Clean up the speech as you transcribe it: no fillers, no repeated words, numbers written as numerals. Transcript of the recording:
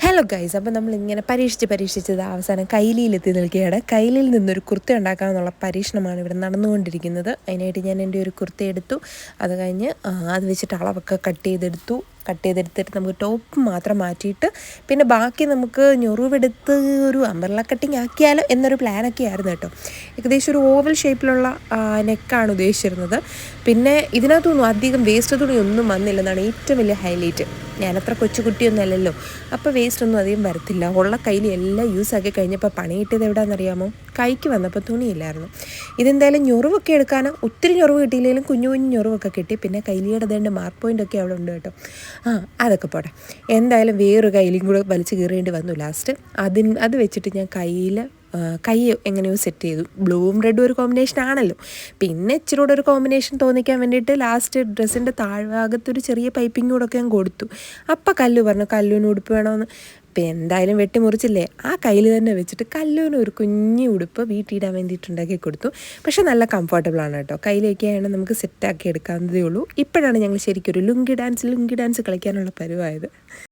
Hello guys, അപ്പോൾ നമ്മളിങ്ങനെ പരീക്ഷിച്ചത് അവസാനം കൈലിയിലെത്തി നിൽക്കുകയാണ്. കൈലിയിൽ നിന്നൊരു കുർത്ത ഉണ്ടാക്കാമെന്നുള്ള പരീക്ഷണമാണ് ഇവിടെ നടന്നുകൊണ്ടിരിക്കുന്നത്. അതിനായിട്ട് ഞാൻ എൻ്റെ ഒരു കുർത്ത എടുത്തു. അത് കഴിഞ്ഞ് അത് വെച്ചിട്ട് അളവൊക്കെ കട്ട് ചെയ്തെടുത്തിട്ട് നമുക്ക് ടോപ്പ് മാത്രം മാറ്റിയിട്ട് പിന്നെ ബാക്കി നമുക്ക് ഞൊറിവെടുത്ത് ഒരു അംബ്രല്ല കട്ടിങ് ആക്കിയാലോ എന്നൊരു പ്ലാനൊക്കെ ആയിരുന്നു കേട്ടോ. ഏകദേശം ഒരു ഓവൽ ഷേപ്പിലുള്ള നെക്കാണ് ഉദ്ദേശിച്ചിരുന്നത്. പിന്നെ ഇതിനകത്തൊന്നും അധികം വേസ്റ്റ് തുണിയൊന്നും വന്നില്ലെന്നാണ് ഏറ്റവും വലിയ ഹൈലൈറ്റ്. ഞാനത്ര കൊച്ചുകുട്ടിയൊന്നും അല്ലല്ലോ, അപ്പോൾ വേസ്റ്റ് ഒന്നും അധികം വരത്തില്ല. ഉള്ള കയ്യിൽ എല്ലാം യൂസാക്കി കഴിഞ്ഞപ്പോൾ പണി കിട്ടിയത് എവിടെയാണെന്നറിയാമോ? കൈക്ക് വന്നപ്പോൾ തുണിയില്ലായിരുന്നു. ഇതെന്തായാലും ഞൊറിവൊക്കെ എടുക്കാൻ ഒത്തിരി ഞൊറിവ് കിട്ടിയില്ലെങ്കിലും കുഞ്ഞു കുഞ്ഞു ഞൊറിവൊക്കെ കിട്ടി. പിന്നെ കൈലിയുടെ തന്നെ മാർക്ക് പോയിൻ്റൊക്കെ അവിടെ ഉണ്ട് കേട്ടോ. അതൊക്കെ പോട്ടെ. എന്തായാലും വേറൊരു കയ്യിലും കൂടെ വലിച്ചു കീറേണ്ടി വന്നു ലാസ്റ്റ്. അത് വെച്ചിട്ട് ഞാൻ കൈ എങ്ങനെയോ സെറ്റ് ചെയ്തു. ബ്ലൂവും റെഡും ഒരു കോമ്പിനേഷൻ ആണല്ലോ. പിന്നെ ഇച്ചിരി കൂടെ ഒരു കോമ്പിനേഷൻ തോന്നിക്കാൻ വേണ്ടിയിട്ട് ലാസ്റ്റ് ഡ്രസ്സിൻ്റെ താഴ്ഭാഗത്തൊരു ചെറിയ പൈപ്പിംഗ് കൂടെ ഞാൻ കൊടുത്തു. അപ്പം കല്ലു പറഞ്ഞു കല്ലുവിന് ഉടുപ്പ് വേണമെന്ന്. ഇപ്പം എന്തായാലും വെട്ടിമുറിച്ചില്ലേ, ആ കയ്യിൽ തന്നെ വെച്ചിട്ട് കല്ലുവിന് ഒരു കുഞ്ഞു ഉടുപ്പ് വീട്ടിലിടാൻ വേണ്ടിയിട്ട് ഉണ്ടാക്കി കൊടുത്തു. പക്ഷെ നല്ല കംഫർട്ടബിളാണ് കേട്ടോ. കയ്യിലേക്കാണ് നമുക്ക് സെറ്റാക്കി എടുക്കാവുന്നതേ ഉള്ളൂ. ഇപ്പോഴാണ് ഞങ്ങൾ ശരിക്കും ഒരു ലുങ്കി ഡാൻസ് കളിക്കാനുള്ള പരുവായത്.